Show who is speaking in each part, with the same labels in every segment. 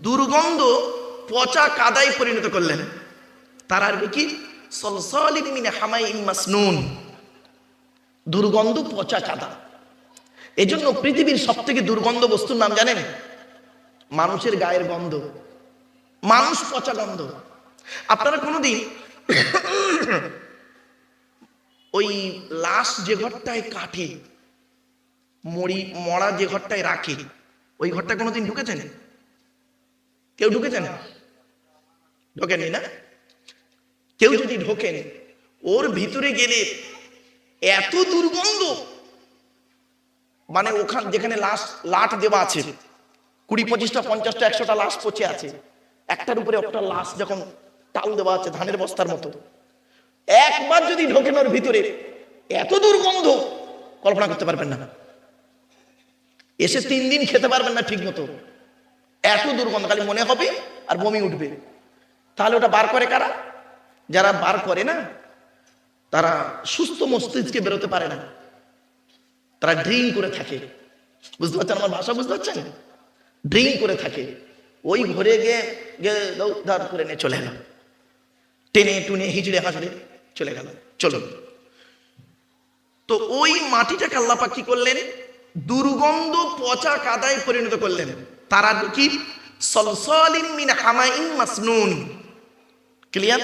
Speaker 1: দুর্গন্ধ পচা কাদায় পরিণত করলেন। তার আরবি কি? সলসলিন মিন হামাইন মাসনুন। দুর্গন্ধ পচা কাদা। এজন্য পৃথিবীর সব থেকে দুর্গন্ধ বস্তুর নাম জানেন? মানুষের গায়ের গন্ধ, মানুষ পচা গন্ধ। আপনারা কোনোদিন ওই লাশ যে ঘরটায় কাটে, মরা যে ঘরটায় রাখে, ওই ঘরটা কোনোদিন ঢুকেছেন? কেউ ঢুকেছেন? ঢোকেননি না? কেউ যদি ঢোকেন, ওর ভিতরে গেলে এত দুর্গন্ধ, মানে ওখানে যেখানে লাশ লাট দেওয়া আছে, 20, 25টা, 50টা, 100টা লাশ পচে আছে, একটার উপরে একটা লাশ যখন টাল দেওয়া আছে ধানের বস্তার মতো, একবার যদি ঢোকেন ওর ভিতরে, এত দুর্গন্ধ কল্পনা করতে পারবেন না। এসে 3 দিন খেতে পারবেন না ঠিক মতো, এত দুর্গন্ধ। খালি মনে হবে আর বমি উঠবে। তাহলে ওটা বার করে কারা? যারা বার করে না, তারা সুস্থ মস্তিষ্কে বেরোতে পারে না, তারা ড্রিঙ্ক করে থাকে। বুঝতে পারছেন আমার ভাষা? বুঝতে পারছেন? ড্রিঙ্ক করে থাকে। ওই ঘরে গিয়ে ধার করে নিয়ে চলে গেল, টেনে টুনে হিজড়ে হাজড়ে চলে গেল। চলুন, তো ওই মাটিটাকে আল্লাহ পাক কি করলেন? দুর্গন্ধ পচা কাদায় পরিণত করলেন। তারা কি? সলসলিন মিন হামাইন মাসনুন। ক্লিয়ার?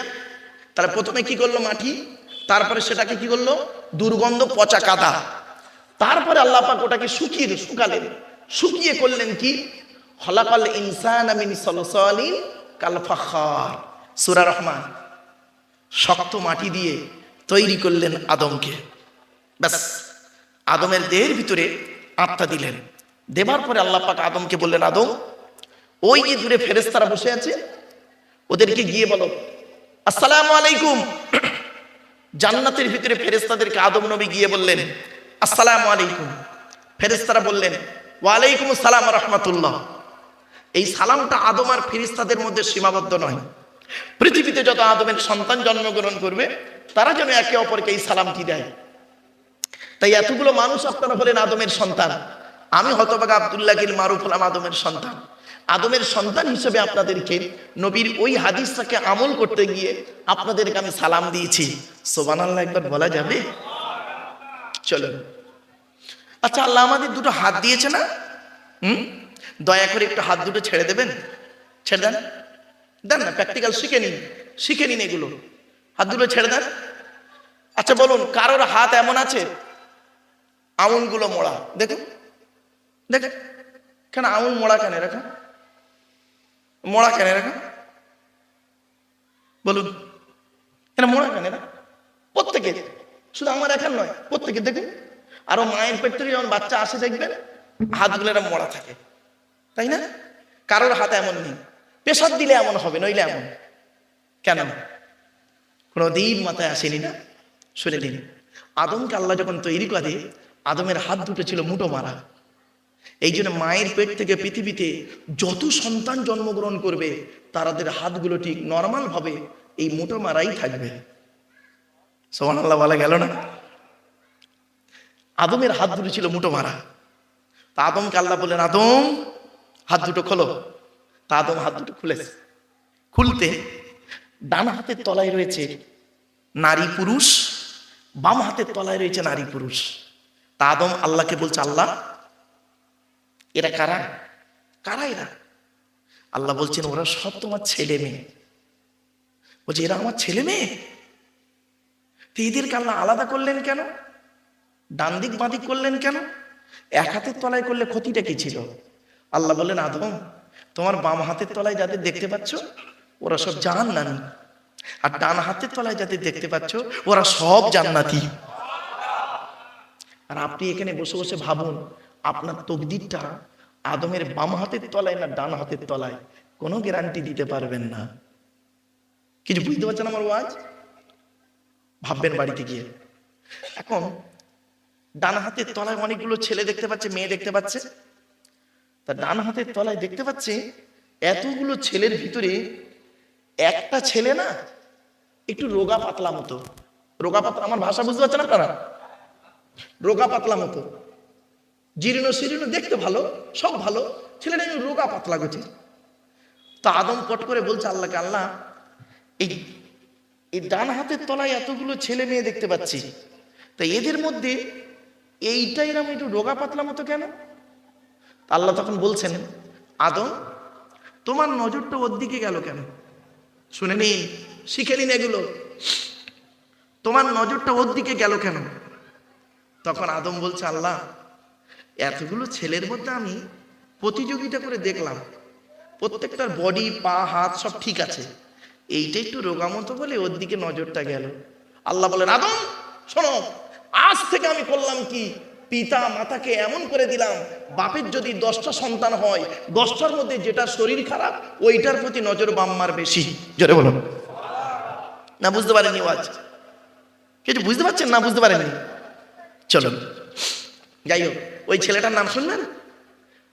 Speaker 1: তাহলে প্রথমে কি করলো? মাটি। তারপরে সেটাকে কি করলো? দুর্গন্ধ পচা কাদা। তারপরে আল্লাহ পাক ওটাকে শুকালেন। শুকিয়ে করলেন কি? খলাকাল ইনসানা মিন সলসলিন কাল ফাখার। সূরা রহমান। শক্ত মাটি দিয়ে তৈরি করলেন আদমকে। ব্যাস, আদমের দেহের ভিতরে আত্মা দিলেন। দেবার পরে আল্লাহ পাক আদমকে বললেন, আদম, ওই যে দূরে ফেরেশতারা বসে আছে, ওদেরকে গিয়ে বলো আসসালামু আলাইকুম। জান্নাতের ভিতরে ফেরেশতাদেরকে আদম নবী গিয়ে বললেন আসসালামু আলাইকুম। ফেরেশতারা বললেন ওয়ালাইকুম আসসালাম রাহমাতুল্লাহ। এই সালামটা আদম আর ফেরেশতাদের মধ্যে সীমাবদ্ধ নয়। পৃথিবীতে যত আদমের সন্তান জন্মগ্রহণ করবে, তারা যেন একে অপরকে এই সালামটি দেয়। তাই এতগুলো মানুষ আপনারা হলেন আদমের সন্তান। আমি হতভাগা আব্দুল্লাহ গিল মারুফ হলাম আদমের সন্তান। আদমের সন্তান হিসেবে আপনাদেরকে নবীর ওই হাদিসটাকে আমল করতে গিয়ে আপনাদেরকে আমি সালাম দিয়েছি। সুবহানাল্লাহ একবার বলা যাবে? চলুন। আচ্ছা, আল্লাহ আমাদের দুটো হাত দিয়েছে না? দয়া করে একটু হাত দুটো ছেড়ে দেবেন। ছেড়ে দেন, দেন না, প্র্যাকটিক্যাল শিখে নিন এগুলো। হাত দুটো ছেড়ে দেন। আচ্ছা বলুন, কারোর হাত এমন আছে আঙুলগুলো মোড়া? দেখুন, দেখেন কেন আঙুল মোড়া? কেন এরকম মোড়া? কেন এরকম? বলুন, কেন মোড়া? কেন এরা? প্রত্যেকে, শুধু আমার একার নয়, প্রত্যেকে দেখুন। আরো মায়ের পেট থেকে যখন বাচ্চা আসে দেখবেন হাতগুলো এরা মোড়া থাকে, তাই না? কারোর হাত এমন নেই। প্রেসার দিলে এমন হবে, নইলে এমন কেন? কোনদিন মাথায় আসেনি না? শুনে দিন, আদমকে আল্লাহ যখন তৈরি করে, আদমের হাত দুটো ছিল মুঠো মারা। এই জন্য মায়ের পেট থেকে পৃথিবীতে যত সন্তান জন্মগ্রহণ করবে, তাদের হাতগুলো ঠিক নর্মাল ভাবে এই মুঠো মারাই থাকবে। সুবহানাল্লাহ বলা গেল না? আদমের হাত দুটো ছিল মুঠো মারা। তা আদমকে আল্লাহ বললেন, আদম হাত দুটো খোলো। তা আদম হাত দুটো খুলেছে। খুলতে ডান হাতের তলায় রয়েছে নারী পুরুষ, বাম হাতের তলায় রয়েছে নারী পুরুষ। তা আদম আল্লাহকে বলছে, আল্লাহ এরা কারা? কারা এরা? আল্লাহ বলছেন, ওরা সব তোমার ছেলে মেয়ে। বলছে, এরা আমার ছেলে মেয়ে? তো এদেরকে আল্লাহ আলাদা করলেন কেন? ডান দিক বাঁ দিক করলেন কেন? এক হাতের তলায় করলে ক্ষতিটা কি ছিল? আল্লাহ বললেন, আদম তোমার বাম হাতের তলায় যাদের দেখতে পাচ্ছ, ওরা সব জাহান্নামী। আর ডান হাতের তলায় যাদের দেখতে পাচ্ছ, ওরা সব জান্নাতি। আর আপনি এখানে বসে বসে ভাবুন, আপনার তকদিরটা আদমের বাম হাতের তলায় না ডান হাতের তলায়, কোনো গ্যারান্টি দিতে পারবেন না। কিছু বুঝতে পারছেন আমার ওয়াজ? ভাববেন বাড়িতে গিয়ে। এখন ডান হাতের তলায় অনেকগুলো ছেলে দেখতে পাচ্ছে, মেয়ে দেখতে পাচ্ছে। তা ডান হাতের তলায় দেখতে পাচ্ছে এতগুলো ছেলের ভিতরে একটা ছেলে না একটু রোগা পাতলা মতো। রোগা পাতলা, আমার ভাষা বুঝতে পারছেন আপনারা? রোগা পাতলা মতো, জীর্ণ শীর্ণ, দেখতে ভালো, সব ভালো, ছেলেটা রোগা পাতলা গেছে। তো আদম পট করে বলছে আল্লাহকে, আল্লাহ এই এই ডান হাতের তলায় এতগুলো ছেলে মেয়ে দেখতে পাচ্ছি, তা এদের মধ্যে এইটাই এরকম একটু রোগা পাতলা মতো কেন? আল্লাহ তখন বলছেন, আদম তোমার নজরটা ওর দিকে গেল কেন? শুনে নিন, শিখে নিন এগুলো। তোমার নজরটা ওর দিকে গেল কেন? তখন আদম বলছে, আল্লাহ এতগুলো ছেলের মধ্যে আমি প্রতিযোগিতা করে দেখলাম প্রত্যেকটার বডি, পা, হাত সব ঠিক আছে, এইটা একটু রোগা মতো বলে ওর দিকে নজরটা গেল। আল্লাহ বলেন, আদম শোনো, আজ থেকে আমি করলাম কি, পিতা মাতাকে এমন করে দিলাম, বাপের যদি 10টা সন্তান হয়, 10টার মধ্যে যেটা শরীর খারাপ ওইটার প্রতি নজর বাম্মার বেশি। জোরে বলুন না, বুঝতে পারেননি? আজ কিছু বুঝতে পারছেন না? বুঝতে পারেননি? চলুন, যাই হোক, ওই ছেলেটার নাম শুনলেন?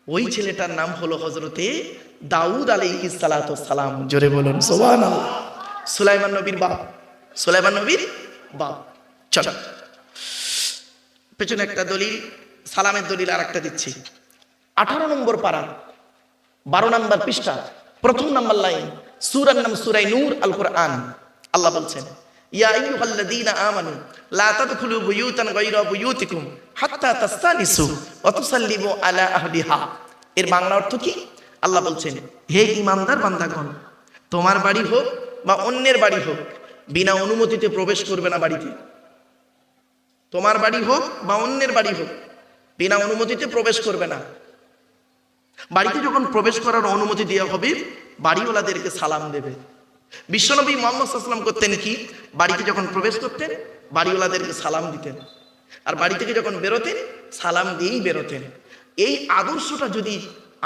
Speaker 1: ওই ছেলেটার নাম হলো হযরতে দাউদ আলাইহিস সালাতু ওয়াস সালাম। জোরে বলুন সুবহানাল্লাহ। সুলাইমান নবীর বাপ, সুলাইমান নবীর বাপ। চলো, পেছনে একটা দলিল, সালামের দলিল আর একটা দিচ্ছি। 18 নম্বর পারা, 12 নম্বর পৃষ্ঠা, প্রথম নম্বর লাইন, সূরার নাম সূরা নূর, আল কোরআন। আল্লাহ বলছেন, ইয়া আইয়ুহাল্লাযীনা আমানু লা তাদখুলু বুয়ুতান গায়রা বুয়ুতিকুম হাত্তা তাস্তানিসু ওয়া তুসাল্লিমু আলা আহলিহা। এর বাংলা অর্থ কি? আল্লাহ বলছেন, হে ঈমানদার বান্দাগণ, তোমার বাড়ি হোক বা অন্যের বাড়ি হোক, বিনা অনুমতিতে প্রবেশ করবে না বাড়িতে। তোমার বাড়ি হোক বা অন্যের বাড়ি হোক, বিনা অনুমতিতে প্রবেশ করবে না। বাড়িতে যখন প্রবেশ করার অনুমতি দেওয়া হবে, বাড়িওয়ালাদেরকে সালাম দেবে। বিশ্বনবী মুহাম্মদ সাল্লাল্লাহু আলাইহি ওয়াসাল্লাম করতেন কি, বাড়িতে যখন প্রবেশ করতেন বাড়িওয়ালাদেরকে সালাম দিতেন, আর বাড়ি থেকে যখন বেরোতেন সালাম দিয়েই বেরোতেন। এই আদর্শটা যদি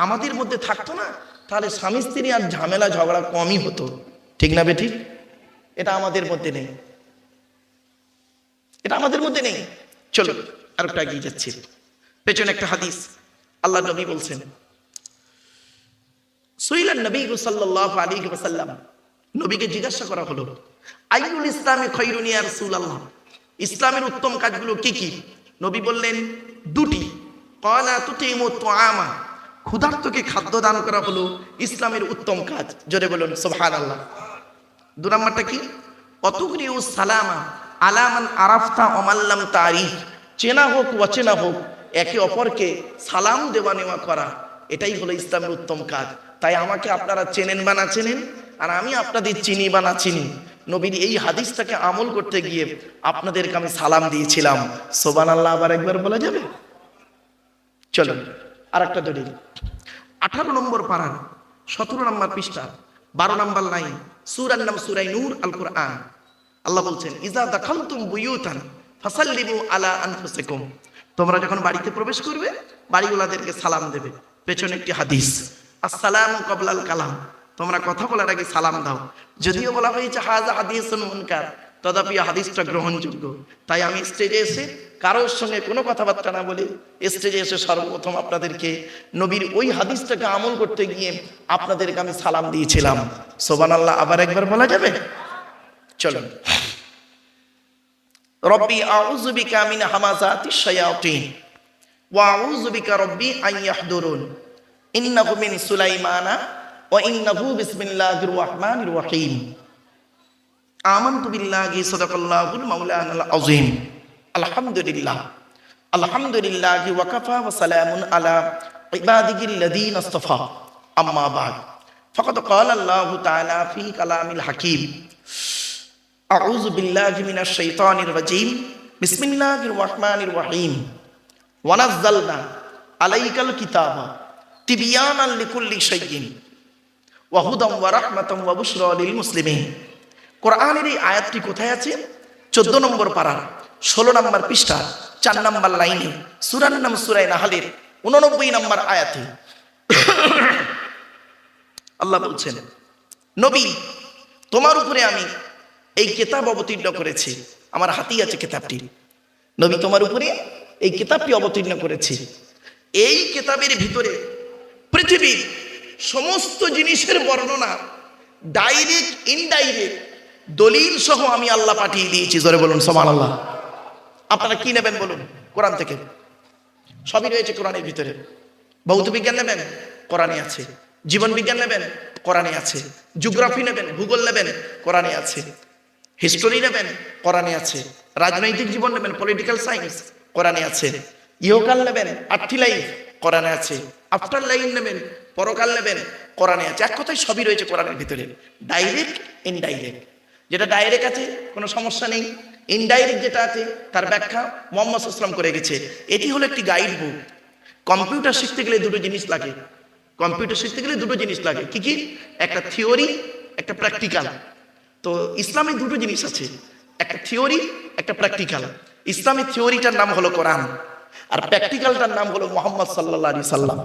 Speaker 1: আমাদের মধ্যে থাকতো না, তাহলে স্বামী স্ত্রী আর ঝামেলা ঝগড়া কমই হতো। ঠিক না বেঠিক? এটা আমাদের মধ্যে নেই, এটা আমাদের মধ্যে নেই। চলো আর একটা এগিয়ে যাচ্ছি। পেছনে একটা হাদিস, আল্লাহ নবী বলছেন, সুইলান নবী সাল্লাল্লাহু আলাইহি ওয়াসাল্লাম, নবীকে জিজ্ঞাসা করা হলো, আইয়ুল ইসলামি খায়রুন ইয়া রাসূলুল্লাহ, ইসলামের উত্তম কাজগুলো কি কি? নবী বললেন, দুটি। ক্বালা তুতিমু তুআমা, ক্ষুধার্তকে খাদ্য দান করা হলো ইসলামের উত্তম কাজ। জোরে বলুন সুবহানাল্লাহ। 2 নম্বরটা কি? অতুকরিউ সালামা আলা মান আরাফতা ওয়া মান লাম তারিফ, চেনা হোক অচেনা হোক একে অপরকে সালাম দেওয়া নেওয়া করা, এটাই হলো ইসলামের উত্তম কাজ। তাই আমাকে আপনারা চেনেন বা না চেনেন, আর আমি আপনাদের চিনি বা না চিনি, নবীর এই হাদিসটাকে আমল করতে গিয়ে আপনাদেরকে আমি সালাম দিয়েছিলাম। সুবহানাল্লাহ আবার একবার বলা যাবে? চলুন আর একটা দলিল, 18 নম্বর পারা, 17 নম্বর পৃষ্ঠা, 12 নম্বর লাইন, সূরার নাম সূরা নূর, আল কোরআন। আল্লাহ বলছেন, ইজা দাখালতুম বুয়ুতান ফাসাল্লিমু আলা আনফুসিকুম, তোমরা যখন বাড়িতে প্রবেশ করবে বাড়িওয়ালাদেরকে সালাম দেবে। পেছনে একটি হাদিস, আসসালামু ক্বাবলাল কালাম, তোমরা কথা বলার আগে সালাম দাও। যদিও বলা হয়েছে হাযা হাদিসুন মুনকার, তথাপি হাদিসটা গ্রহণযোগ্য। তাই আমি স্টেজে এসে কারোর সঙ্গে কোনো কথাবার্তা না বলে স্টেজে এসে সর্বপ্রথম আপনাদেরকে নবীর ওই হাদিসটাকে আমল করতে গিয়ে আপনাদেরকে আমি সালাম দিয়েছিলাম। সুবহানাল্লাহ আবার একবার বলা যাবে? চলুন, রব্বি আউযু বিকা মিন হামাযাতিশ শায়াতিন ওয়া আউযু বিকা রব্বি আন ইয়াহদুরুন, ইন্নাহু মিন সুলাইমানা ওয়া ইন্নাহু বিসমিল্লাহির রাহমানির রাহিম। আমানতু বিল্লাহি সাদাকাল্লাহুল মাওলানাল আযীম। আলহামদুলিল্লাহ, আলহামদুলিল্লাহি ওয়া কাফা ওয়া সালামুন আলা ইবাদিহিল্লাযীনা ইসতাফা, আম্মা বা'দ। ফাকাদ ক্বালা আল্লাহু তাআলা ফি কালামিল হাকীম, আউযু বিল্লাহি মিনাশ শাইতানির রাজীম, বিসমিল্লাহির রাহমানির রাহিম। ওয়া নাযালনা আলাইকাল কিতাবা তিবয়ানাল লিকুল্লি শাইইন ওয়া হুদাম ওয়া রাহমাতাম ওয়া বুশরা লিল মুসলিমিন। কোরআনের এই আয়াতটি কোথায় আছে? 14 নম্বর পারা, 16 নম্বর পৃষ্ঠা, 4 নম্বর লাইনে, সূরার নাম সূরা নাহলের 89 নম্বর আয়াতে আল্লাহ বলছেন, নবী তোমার উপরে আমি এই কিতাব অবতীর্ণ করেছি, আমার হাতেই আছে কিতাবটি। নবী তোমার উপরে এই কিতাবটি অবতীর্ণ করেছি। এই কিতাবের ভিতরে পৃথিবীর সমস্ত জিনিসের বর্ণনা ডাইরেক্ট ইনডাইরেক্ট দলিল সহ আমি আল্লাহ পাঠিয়ে দিয়েছি। জোরে বলুন সুবহানাল্লাহ। আপনারা কি নেবেন বলুন? কোরআন থেকে সবই রয়েছে কোরআনের ভিতরে। ভৌত বিজ্ঞান নেবেন, কোরআনে আছে। জীবন বিজ্ঞান নেবেন, কোরআনে আছে। জিওগ্রাফি নেবেন, ভূগোল নেবেন, কোরআনে আছে। হিস্টোরি নেবেন, কোরআনে আছে। রাজনৈতিক জীবন নেবেন, পলিটিক্যাল সায়েন্স, কোরআনে আছে। ইহকাল নেবেন, আর্থি লাইফ, কোরআনে আছে। আফটার লাইফ নেবেন, পরকাল নেবেন, কোরআনে আছে। এক কথায় সবই রয়েছে কোরআনের ভিতরে, ডাইরেক্ট ইনডাইরেক্ট। যেটা ডাইরেক্ট আছে কোনো সমস্যা নেই, ইনডাইরেক্ট যেটা আছে তার ব্যাখ্যা মুহাম্মদ সাল্লাল্লাহু আলাইহি ওয়াসাল্লাম করে গেছে। এটি হলো একটি গাইড বুক। কম্পিউটার শিখতে গেলে দুটো জিনিস লাগে, কম্পিউটার শিখতে গেলে দুটো জিনিস লাগে। কি কি? একটা থিওরি, একটা প্র্যাকটিক্যাল। তো ইসলামে দুটো জিনিস আছে, একটা থিওরি, একটা প্র্যাকটিক্যাল। ইসলামের থিওরিটার নাম হলো কোরআন, আর প্র্যাকটিক্যালটার নাম হলো মুহাম্মদ সাল্লাল্লাহু আলাইহি সাল্লাম।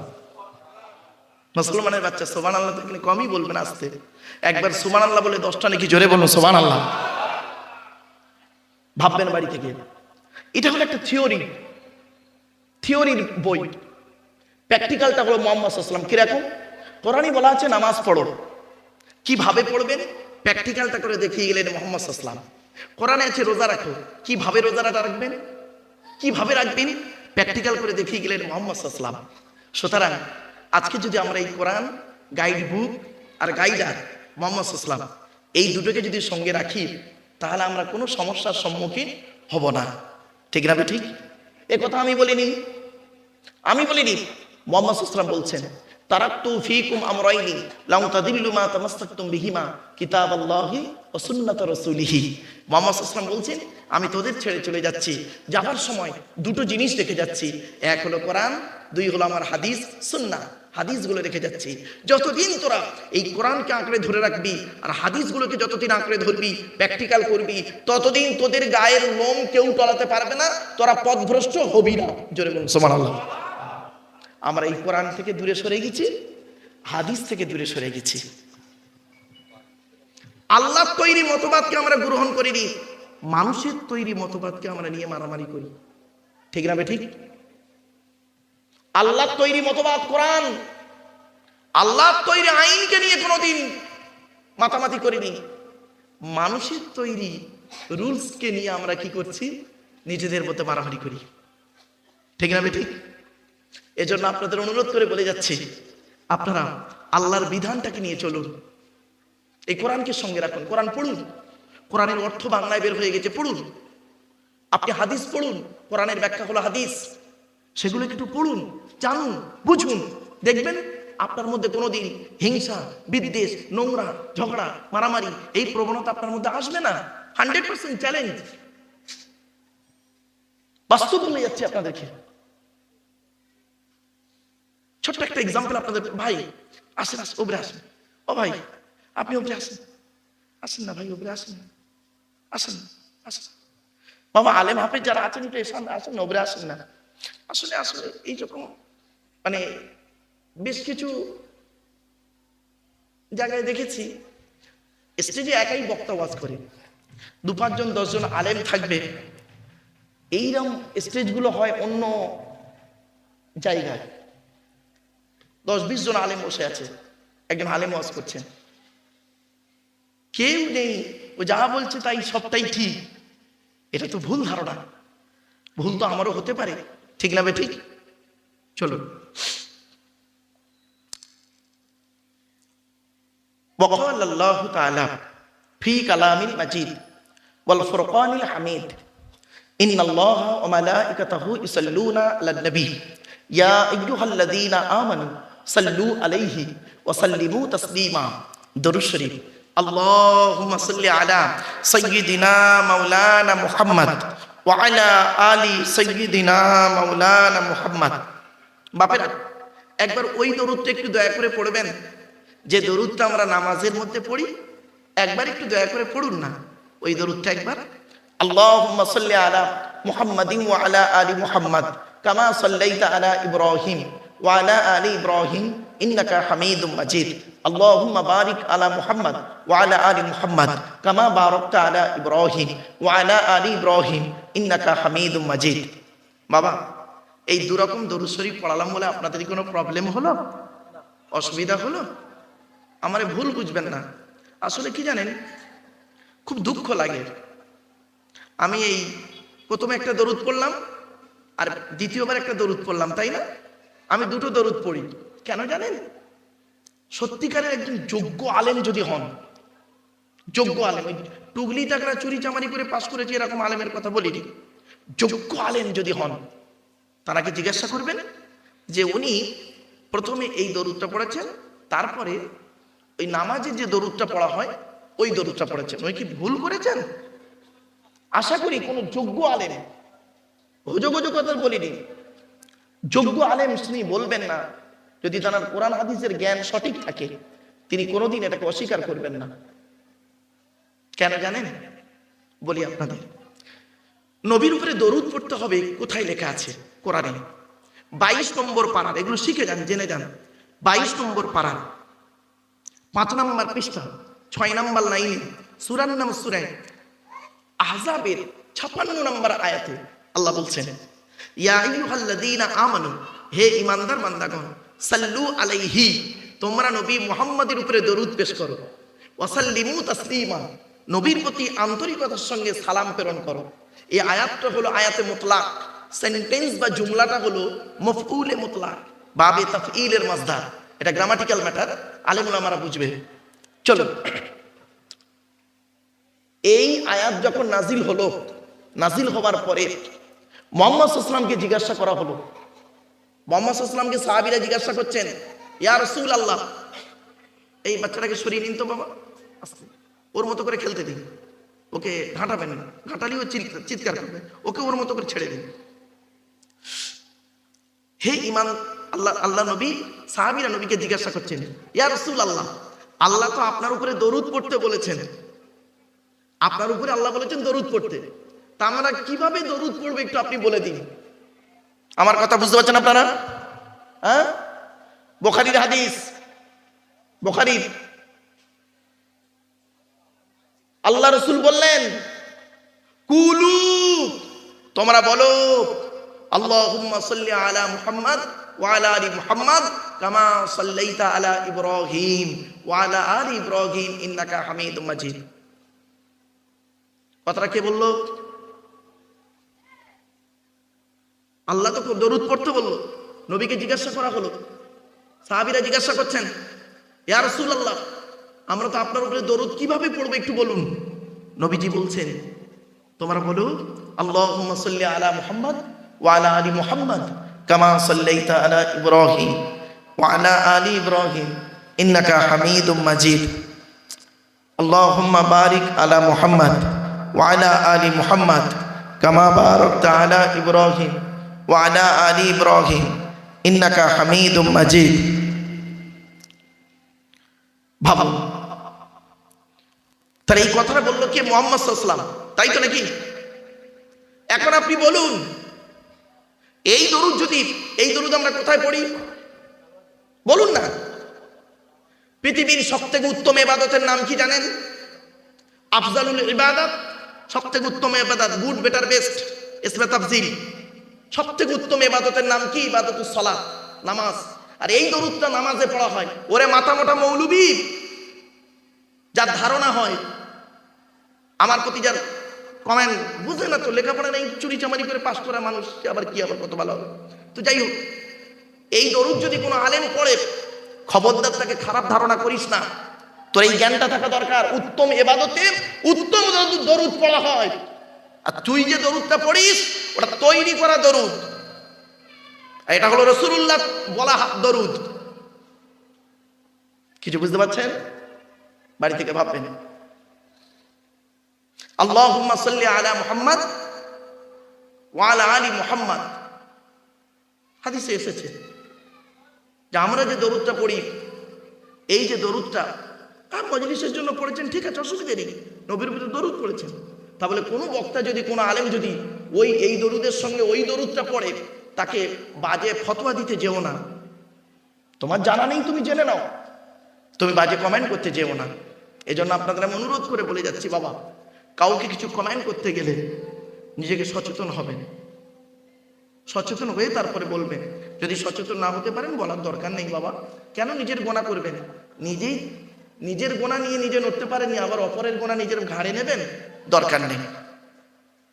Speaker 1: মুসলমানের বাচ্চা সুবহানাল্লাহ তো কমই বলবেন, আসতে একবার সুবহানাল্লাহ বলে 10টা নাকি জোরে বলুন সুবহানাল্লাহ। ভাববেন বাড়ি থেকে। এটা হলো একটা থিওরি, থিওরির বই। প্র্যাকটিক্যালটা হলো মুহাম্মদ সাল্লাল্লাহু আলাইহি সাল্লাম। কিরকম? কোরআনে বলা আছে নামাজ পড়ো, কিভাবে পড়বেন প্র্যাকটিক্যালটা করে দেখিয়ে গেলেন মুহাম্মদ সাল্লাল্লাহু আলাইহি ওয়াসাল্লাম। কোরআনে আছে রোজা রাখো, কিভাবে রোজাটা রাখবেন, কিভাবে রাখবেন প্র্যাকটিক্যাল করে দেখিয়ে গেলেন মুহাম্মদ সাল্লাল্লাহু আলাইহি ওয়াসাল্লাম। সুতরাং আজকে যদি আমরা এই কোরআন গাইড বুক আর গাইডার মুহাম্মদ সাল্লাল্লাহু আলাইহি ওয়াসাল্লাম এই দুটোকে যদি সঙ্গে রাখি, তাহলে আমরা কোনো সমস্যার সম্মুখীন হব না। ঠিক না? ঠিক। এ কথা আমি বলিনি, আমি বলিনি, মুহাম্মদ সাল্লাল্লাহু আলাইহি ওয়াসাল্লাম বলছেন, তারাকতু ফীকুম আমরাইনি লাউ তাদিল্লু মা তামাসসাকতুম বিহিমা কিতাবাল্লাহি ওয়া সুন্নাত রাসূলিহি। মুহাম্মদ সাল্লাল্লাহু আলাইহি ওয়াসাল্লাম বলছেন, আমি তোদের ছেড়ে চলে যাচ্ছি, যাবার সময় দুটো জিনিস রেখে যাচ্ছি, এক হলো কোরআন, দুই হলো আমার হাদিস সুন্নাহ। হাদিসগুলো রেখে যাচ্ছি। যতদিন তোরা এই কোরআনকে আঁকড়ে ধরে রাখবি আর হাদিসগুলোকে যতদিন আঁকড়ে ধরবি, প্র্যাকটিক্যাল করবি, ততদিন তোদের গায়ের লোম কেউ টলাতে পারবে না, তোরা পথভ্রষ্ট হবি না। জোরে বলুন সুবহানাল্লাহ। আমরা এই কোরআন থেকে দূরে সরে গেছি, হাদিস থেকে দূরে সরে গেছি। আল্লাহর তৈরি মতবাদকে আমরা গ্রহণ করিনি, মানুষের তৈরি মতবাদকে আমরা নিয়ে মারামারি করি। ঠিক না ঠিক? আল্লাহর তৈরি মতবাদ কোরআন, আল্লাহর তৈরি আইনকে নিয়ে কোনোদিন মাতামাতি করিনি। মানুষের তৈরি রুলসকে নিয়ে আমরা কি করছি? নিজেদের মধ্যে মারামারি করি। ঠিক না ঠিক? এজন্য আপনাদের অনুরোধ করে বলে যাচ্ছি, আপনারা আল্লাহর বিধানটাকে নিয়ে চলুন, এই কোরআনকে সঙ্গে রাখুন, কোরআন পড়ুন। কোরআনের অর্থ বাংলায় বের হয়ে গেছে, পড়ুন। আপনি হাদিস পড়ুন, কোরআনের ব্যাখ্যা হলো হাদিস, সেগুলো একটু পড়ুন, জানুন, বুঝুন। দেখবেন আপনার মধ্যে কোনোদিন হিংসা, বিদ্বেষ, নোংরা, ঝগড়া, মারামারি এই প্রবণতা আপনার মধ্যে আসবে না। 100% চ্যালেঞ্জ, বাস্তব বলে যাচ্ছে আপনাদেরকে। ছোট্ট একটা এক্সাম্পল আপনাদের। ভাই আসেন, আসেন, ওপরে আসেন। ও ভাই আপনি ওপরে আসেন, আসেন না ভাই, ওপরে আসেন, আসেন, আসেন। বাবা আলেম হাফেজ যারা আছেন একটু আসেন না, ওপরে আসেন না। আসলে আসলে এইরকম মানে বেশ কিছু জায়গায় দেখেছি স্টেজে একাই বক্তা ওয়াজ করে, 2-5 জন 10 জন আলেম থাকবে। এইরকম স্টেজগুলো হয় অন্য জায়গায়, 10-20 জন আলেম বসে আছে, একজন আলেম ওয়াজ করছেন, কেউ নেই, ও যা বলছে তাই সবটাই ঠিক। এটা তো ভুল ধারণা, ভুল তো আমারও হতে পারে। ঠিক না ঠিক? চলুন। وقال الله تعالى في كلام المجيد والفرقان الحميد إن الله وملائكته يصلون على النبي يا أيها الذين آمنوا صلوا عليه وسلموا تسليما। দরুদ শরীফ। اللهم صل على سيدنا مولانا محمد وعلى آل سيدنا مولانا محمد। বাপেরা একবার ওই দরুদটা একটু দয়া করে পড়বেন, যে দরুদটা আমরা নামাজের মধ্যে পড়ি, একবার একটু দয়া করে পড়ুন না ওই দরুদটা একবার। আল্লাহুম্মা সাল্লি আলা মুহাম্মাদিন ওয়া আলা আলি মুহাম্মাদ কামা সাল্লাইতা আলা ইব্রাহিম ওয়া আলা আলি ইব্রাহিম ইন্নাকা হামিদুম মাজিদ। আল্লাহুম্মা বারিক আলা মুহাম্মাদ ওয়া আলা আলি মুহাম্মাদ কামা বারাকতা আলা ইব্রাহিম ওয়া আলা আলি ইব্রাহিম ইন্নাকা হামিদুম মাজিদ। বাবা এই দুরকম দরুদ শরীফ পড়ালাম বলে আপনাদের কোনো প্রবলেম হলো, অসুবিধা হলো? আমারে ভুল বুঝবেন না। আসলে কি জানেন, খুব দুঃখ লাগে। আমি এই প্রথমে একটা দরুদ পড়লাম আর দ্বিতীয়বার একটা দরুদ পড়লাম, তাই না? আমি দুটো দরুদ পড়ি, কেন জানেন? সত্যিকারের একজন যোগ্য আলেম যদি হন, যোগ্য আলেম, ওই টুগলি টাকরা চুরি চামারি করে পাস করেছে এরকম আলেমের কথা বলিনি, যোগ্য আলেম যদি হন, তারাকে জিজ্ঞাসা করবেন যে উনি প্রথমে এই দরুদটা পড়েছেন, তারপরে ওই নামাজে যে দরুদটা পড়া হয় ওই দরুদটা পড়েছেন, ওই কি ভুল করেছেন? আশা করি কোন যোগ্য আলেম, হুজুগ কথা বলিনি, যোগ্য আলেম তিনি বলবেন না, যদি তার কোরআন হাদিসের জ্ঞান সঠিক থাকে তিনি কোনোদিন এটাকে অস্বীকার করবেন না। কেন জানেন? বলি আপনাদের, নবীর উপরে দরুদ পড়তে হবে কোথায় লেখা আছে? কোরআনে 22 নম্বর পারার, এগুলো শিখে যান, জেনে যান। 22 নম্বর পারার 5 নম্বর পৃষ্ঠা 6 নম্বর লাইনে সূরার নাম সূরা আহজাবের 56 নম্বর আয়াতে আল্লাহ বলছেন, ইয়া আইয়ুহাল্লাযীনা আমানু, হে ঈমানদার বান্দাগণ, সাল্লু আলাইহি, তোমরা নবী মুহাম্মাদের উপরে দরুদ পেশ করো, ওয়াসাল্লিমু তাসলিমা, নবীর প্রতি আন্তরিকতার সঙ্গে সালাম প্রেরণ করো। এই আয়াতটা হলো আয়াতে মুতলাক, সেন্টেন্স বা জুমলাটা হলো মফউলে মুতলাক, বাবে তাফঈলের মাসদার। এটা গ্রামাটিক্যাল ম্যাটার, আলেম উলামারা বুঝবে। চলো, এই আয়াত যখন নাজিল হলো, নাজিল হবার পরে মুহাম্মদ সাল্লাল্লাহু আলাইহি ওয়াসাল্লামকে জিজ্ঞাসা করা হলো, মুহাম্মদ সাল্লাল্লাহু আলাইহি ওয়াসাল্লামকে সাহাবীরা জিজ্ঞাসা করছেন, ইয়া রাসূলুল্লাহ, এই বাচ্চাটাকে সরিয়ে নিন তো বাবা, আস্তে, ওর মতো করে খেলতে দিন, ওকে ঘাঁটাবেন না, ঘাঁটালেও চিৎকার করবে, ওকে ওর মতো করে ছেড়ে দিন। হে ইমান আল্লাহ নবী, সাহাবীরা নবীকে জিজ্ঞাসা করছেন, ইয়া রাসূলুল্লাহ, আল্লাহ তো আপনার উপরে দরুদ পড়তে বলেছেন, আপনার উপরে আল্লাহ বলেছেন দরুদ পড়তে, তা আমরা কিভাবে দরুদ পড়বো একটু আপনি বলে দিন। আমার কথা বুঝতে পারছেন আপনারা? হ্যাঁ, বুখারীর হাদিস, বুখারীর, আল্লাহ রাসূল বললেন, কুলু, তোমরা বলো, আল্লাহুম্মা সাল্লি আলা মুহাম্মাদ ওয়া আলা আলি মুহাম্মাদ কামা সাল্লাইতা আলা ইব্রাহিম ওয়া আলা আলি ইব্রাহিম ইন্নাকা হামিদুম মাজিদ। কথাটা কে বললো? আল্লাহ তো দরুদ পড়তে বললো, নবীকে জিজ্ঞাসা করা হলো, সাহাবীরা জিজ্ঞাসা করছেন, ইয়া রাসূলুল্লাহ, আমরা তো আপনার উপরে দরুদ কিভাবে পড়বো একটু বলুন। নবীজি বলছেন, তোমরা বলো, আল্লাহুম্মা সাল্লি আলা মুহাম্মাদ ওয়া আলা আলি মুহাম্মাদ কামা সাল্লাইতা আলা ইব্রাহিম ওয়া আলা আলি ইব্রাহিম ইন্নাকা হামিদুম মাজিদ। আল্লাহুম্মা বারিক আলা মুহাম্মাদ ওয়া আলা আলি মুহাম্মাদ কামা বারাকতা আলা ইব্রাহিম ওয়া আলা আলি ইব্রাহিম ইন্নাকা হামিদুম মাজিদ। ভাবুন, তাহলে এই কথাটা বললো কে? মুহাম্মদ সাল্লাল্লাহু আলাইহি ওয়াসাল্লাম, তাই তো নাকি? এখন আপনি বলুন, এই দরুদ যদি, এই দরুদ আমরা কোথায় পড়ি বলুন না? পৃথিবীর সবথেকে উত্তম ইবাদতের নাম কি জানেন? আফজালুল ইবাদাত, সবথেকে উত্তম ইবাদত, গুড বেটার বেস্ট, ইসমে তাফজিল, সবথেকে উত্তম ইবাদতের নাম কি? ইবাদতুস সালাত, নামাজ। আর এই দরুদটা নামাজে পড়া হয়। ওরে মাথা মোটা মৌলবি, যার ধারণা হয় আমার প্রতি, যার কমেন্ট বুঝে না, তো লেখাপড়া নেই, চুরি চামারি করে পাস করা মানুষ আবার কি আবার কত ভালো হবে। তো যাই হোক, এই দরুদ যদি কোনো আলেম পড়ে, খবরদার তাকে খারাপ ধারণা করিস না, তোর এই জ্ঞানটা থাকা দরকার। উত্তম ইবাদতে উত্তম দরুদ পড়া হয়, আর তুই যে দরুদটা পড়িস ওটা তৈরি করা দরুদ, এটা হলো রাসূলুল্লাহ বলা দরুদ। কিছু বুঝতে পারছেন? বাড়ি থেকে ভাববেন, আল্লাহুম্মা সাল্লি আলা মুহাম্মাদ ওয়া আলা আলি মুহাম্মাদ, হাদিসে এসেছে যে আমরা যে দরুদটা পড়ি, এই যে দরুদটা মজলিসের জন্য পড়েছেন, ঠিক আছে, অসুবিধা নেই, নবীর উপরে দরুদ পড়েছেন। তাহলে কোনো বক্তা যদি, কোনো আলেম যদি এই দরুদের সঙ্গে ওই দরুদটা পড়ে, তাকে বাজে ফতোয়া দিতে যেও না। তোমার জানা নেই, তুমি জেনে নাও, তুমি বাজে কমেন্ট করতে যেও না। এজন্য আপনাদের আমি অনুরোধ করে বলে যাচ্ছি, বাবা, কাউকে কিছু কমেন্ট করতে গেলে নিজেকে সচেতন হবেন, সচেতন হয়ে তারপরে বলবেন। যদি সচেতন না হতে পারেন, বলার দরকার নেই। বাবা, কেন নিজের গোনা করবেন? নিজের গোনা নিয়ে নিজে নড়তে পারেননি, আবার অপরের গোনা নিজের ঘাড়ে নেবেন, দরকার নেই।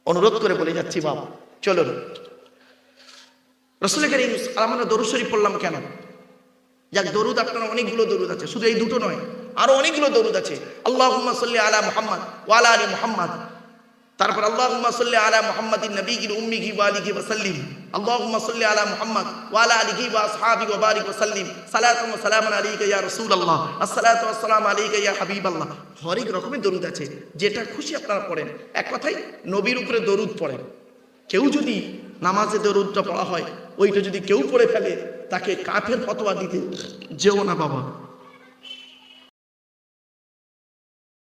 Speaker 1: অনুরোধ করে বলে যাচ্ছি বাবা, চলুন। রাসূল কারীম আমরা দরুদ শরীফ পড়লাম কেন? যাক, দরুদ আপনারা অনেকগুলো দরুদ আছে, শুধু এই দুটো নয়, আরো অনেকগুলো দরুদ আছে। আল্লাহুম্মা সাল্লি আলা মুহাম্মদ ওয়া আলা আলি মুহাম্মদ, তারপর আল্লাহুম্মা সাল্লি আলা মুহাম্মাদিন নবিয়্যিল উম্মিহি ওয়া আলিহি ওয়া সাল্লিম, আল্লাহুম্মা সাল্লি আলা মুহাম্মদ ওয়া আলা আলিহি ওয়া আসহাবিহি ওয়া বারিক ওয়া সাল্লিম, সালাতান ওয়া সালামান আলাইকা ইয়া রাসূলুল্লাহ, আসসালাতু ওয়াসসালামু আলাইকা ইয়া হাবিবাল্লাহ। হরেক রকমের দরুদ আছে, যেটা খুশি আপনারা পড়েন। এক কথায় নবীর উপরে দরুদ পড়েন। কেউ যদি নামাজে দরুদটা পড়া হয়, ওইটা যদি কেউ পড়ে ফেলে, তাকে কাফের ফতোয়া দিতে যেও না বাবা।